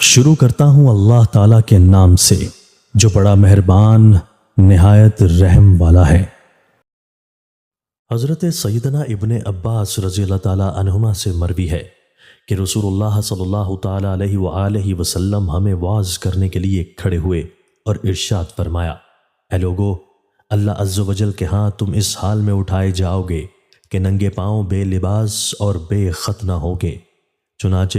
شروع کرتا ہوں اللہ تعالیٰ کے نام سے جو بڑا مہربان نہایت رحم والا ہے۔ حضرت سیدنا ابن عباس رضی اللہ تعالیٰ عنہما سے مروی ہے کہ رسول اللہ صلی اللہ تعالیٰ علیہ وآلہ وسلم ہمیں واعظ کرنے کے لیے کھڑے ہوئے اور ارشاد فرمایا، اے لوگو، اللہ عز و جل کے ہاں تم اس حال میں اٹھائے جاؤ گے کہ ننگے پاؤں بے لباس اور بے خط نہ ہوگے۔ چنانچہ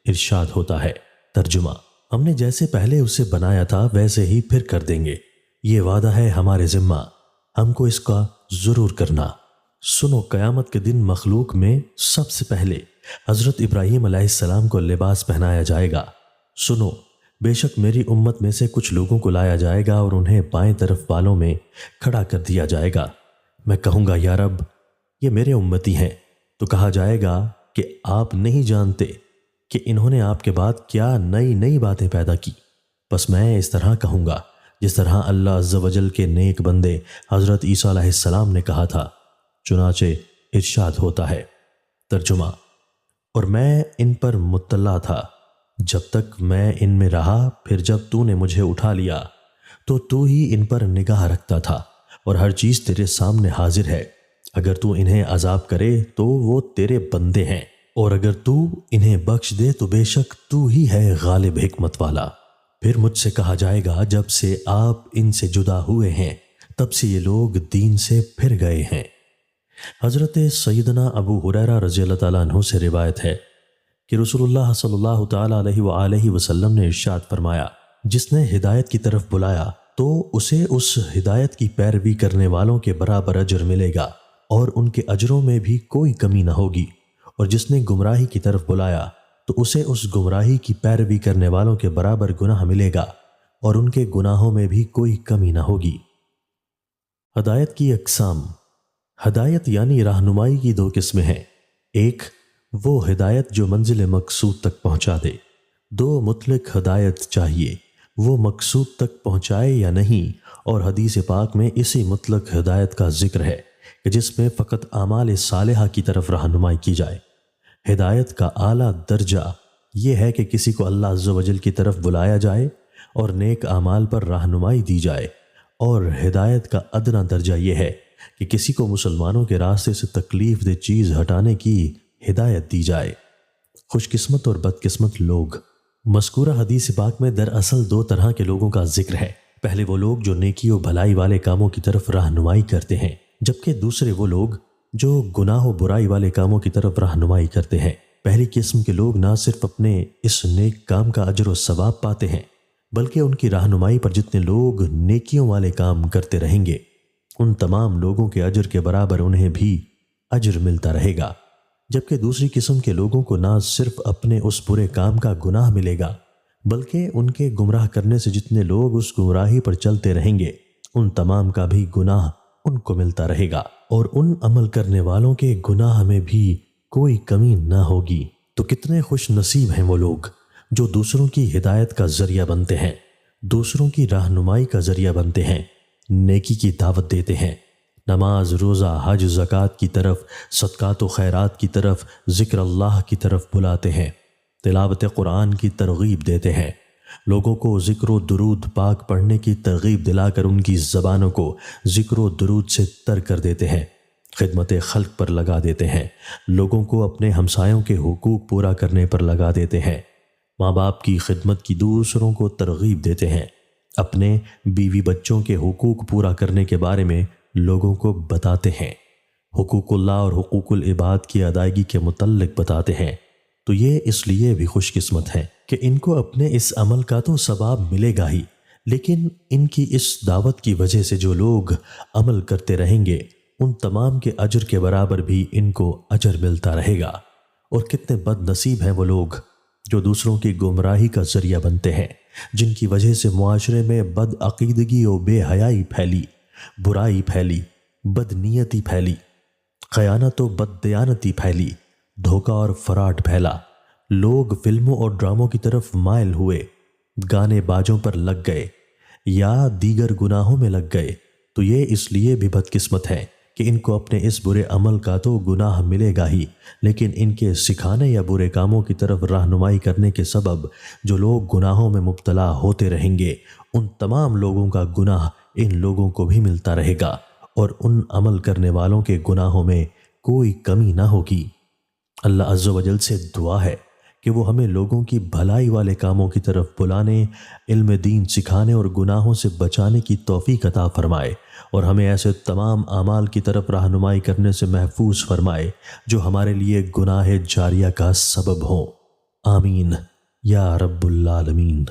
ارشاد ہوتا ہے، ترجمہ: ہم نے جیسے پہلے اسے بنایا تھا ویسے ہی پھر کر دیں گے، یہ وعدہ ہے ہمارے ذمہ، ہم کو اس کا ضرور کرنا۔ سنو، قیامت کے دن مخلوق میں سب سے پہلے حضرت ابراہیم علیہ السلام کو لباس پہنایا جائے گا۔ سنو، بے شک میری امت میں سے کچھ لوگوں کو لایا جائے گا اور انہیں بائیں طرف والوں میں کھڑا کر دیا جائے گا۔ میں کہوں گا، یا رب، یہ میرے امتی ہیں، تو کہا جائے گا کہ آپ نہیں جانتے کہ انہوں نے آپ کے بعد کیا نئی نئی باتیں پیدا کی۔ بس میں اس طرح کہوں گا جس طرح اللہ عز و جل کے نیک بندے حضرت عیسیٰ علیہ السلام نے کہا تھا۔ چنانچہ ارشاد ہوتا ہے، ترجمہ: اور میں ان پر مطلع تھا جب تک میں ان میں رہا، پھر جب تو نے مجھے اٹھا لیا تو ہی ان پر نگاہ رکھتا تھا، اور ہر چیز تیرے سامنے حاضر ہے۔ اگر تو انہیں عذاب کرے تو وہ تیرے بندے ہیں، اور اگر تو انہیں بخش دے تو بے شک تو ہی ہے غالب حکمت والا۔ پھر مجھ سے کہا جائے گا، جب سے آپ ان سے جدا ہوئے ہیں تب سے یہ لوگ دین سے پھر گئے ہیں۔ حضرت سیدنا ابو ہریرہ رضی اللہ تعالیٰ عنہ سے روایت ہے کہ رسول اللہ صلی اللہ تعالیٰ علیہ وآلہ وسلم نے ارشاد فرمایا، جس نے ہدایت کی طرف بلایا تو اسے اس ہدایت کی پیروی کرنے والوں کے برابر اجر ملے گا اور ان کے اجروں میں بھی کوئی کمی نہ ہوگی، اور جس نے گمراہی کی طرف بلایا تو اسے اس گمراہی کی پیروی کرنے والوں کے برابر گناہ ملے گا اور ان کے گناہوں میں بھی کوئی کمی نہ ہوگی۔ ہدایت کی اقسام۔ ہدایت یعنی رہنمائی کی دو قسمیں ہیں، ایک وہ ہدایت جو منزل مقصود تک پہنچا دے، دو مطلق ہدایت چاہیے، وہ مقصود تک پہنچائے یا نہیں، اور حدیث پاک میں اسی مطلق ہدایت کا ذکر ہے کہ جس میں فقط اعمال صالحہ کی طرف رہنمائی کی جائے۔ ہدایت کا اعلیٰ درجہ یہ ہے کہ کسی کو اللہ عز و جل کی طرف بلایا جائے اور نیک اعمال پر رہنمائی دی جائے، اور ہدایت کا ادنیٰ درجہ یہ ہے کہ کسی کو مسلمانوں کے راستے سے تکلیف دہ چیز ہٹانے کی ہدایت دی جائے۔ خوش قسمت اور بد قسمت لوگ۔ مذکورہ حدیث پاک میں دراصل دو طرح کے لوگوں کا ذکر ہے۔ پہلے وہ لوگ جو نیکی و بھلائی والے کاموں کی طرف رہنمائی کرتے ہیں، جبکہ دوسرے وہ لوگ جو گناہ و برائی والے کاموں کی طرف رہنمائی کرتے ہیں۔ پہلی قسم کے لوگ نہ صرف اپنے اس نیک کام کا اجر و ثواب پاتے ہیں، بلکہ ان کی رہنمائی پر جتنے لوگ نیکیوں والے کام کرتے رہیں گے، ان تمام لوگوں کے اجر کے برابر انہیں بھی اجر ملتا رہے گا۔ جبکہ دوسری قسم کے لوگوں کو نہ صرف اپنے اس برے کام کا گناہ ملے گا، بلکہ ان کے گمراہ کرنے سے جتنے لوگ اس گمراہی پر چلتے رہیں گے، ان تمام کا بھی گناہ ان کو ملتا رہے گا، اور ان عمل کرنے والوں کے گناہ میں بھی کوئی کمی نہ ہوگی۔ تو کتنے خوش نصیب ہیں وہ لوگ جو دوسروں کی ہدایت کا ذریعہ بنتے ہیں، دوسروں کی رہنمائی کا ذریعہ بنتے ہیں، نیکی کی دعوت دیتے ہیں، نماز، روزہ، حج، زکوٰۃ کی طرف، صدقات و خیرات کی طرف، ذکر اللہ کی طرف بلاتے ہیں، تلاوت قرآن کی ترغیب دیتے ہیں، لوگوں کو ذکر و درود پاک پڑھنے کی ترغیب دلا کر ان کی زبانوں کو ذکر و درود سے تر کر دیتے ہیں، خدمت خلق پر لگا دیتے ہیں، لوگوں کو اپنے ہمسایوں کے حقوق پورا کرنے پر لگا دیتے ہیں، ماں باپ کی خدمت کی دوسروں کو ترغیب دیتے ہیں، اپنے بیوی بچوں کے حقوق پورا کرنے کے بارے میں لوگوں کو بتاتے ہیں، حقوق اللہ اور حقوق العباد کی ادائیگی کے متعلق بتاتے ہیں۔ تو یہ اس لیے بھی خوش قسمت ہیں کہ ان کو اپنے اس عمل کا تو ثواب ملے گا ہی، لیکن ان کی اس دعوت کی وجہ سے جو لوگ عمل کرتے رہیں گے، ان تمام کے اجر کے برابر بھی ان کو اجر ملتا رہے گا۔ اور کتنے بد نصیب ہیں وہ لوگ جو دوسروں کی گمراہی کا ذریعہ بنتے ہیں، جن کی وجہ سے معاشرے میں بد عقیدگی و بے حیائی پھیلی، برائی پھیلی، بد نیتی پھیلی، خیانت و بد دیانتی پھیلی، دھوکہ اور فراڈ پھیلا، لوگ فلموں اور ڈراموں کی طرف مائل ہوئے، گانے باجوں پر لگ گئے یا دیگر گناہوں میں لگ گئے۔ تو یہ اس لیے بھی بد قسمت ہے کہ ان کو اپنے اس برے عمل کا تو گناہ ملے گا ہی، لیکن ان کے سکھانے یا برے کاموں کی طرف رہنمائی کرنے کے سبب جو لوگ گناہوں میں مبتلا ہوتے رہیں گے، ان تمام لوگوں کا گناہ ان لوگوں کو بھی ملتا رہے گا، اور ان عمل کرنے والوں کے گناہوں میں کوئی کمی نہ ہوگی۔ اللہ عز و جل سے دعا ہے کہ وہ ہمیں لوگوں کی بھلائی والے کاموں کی طرف بلانے، علم دین سکھانے اور گناہوں سے بچانے کی توفیق عطا فرمائے، اور ہمیں ایسے تمام اعمال کی طرف رہنمائی کرنے سے محفوظ فرمائے جو ہمارے لیے گناہ جاریہ کا سبب ہوں۔ آمین یا رب العالمین۔